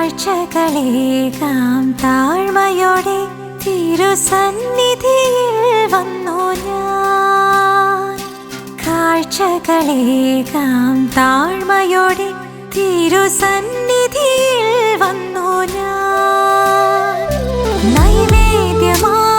കാഴ്ചകളേകാം താഴ്മയോടെ തിരുസന്നിധിയിൽ വന്നു ഞാൻ. കാഴ്ചകളേകാം താഴ്മയോടെ തിരുസന്നിധിയിൽ വന്നു ഞാൻ. നൈവേദ്യമായി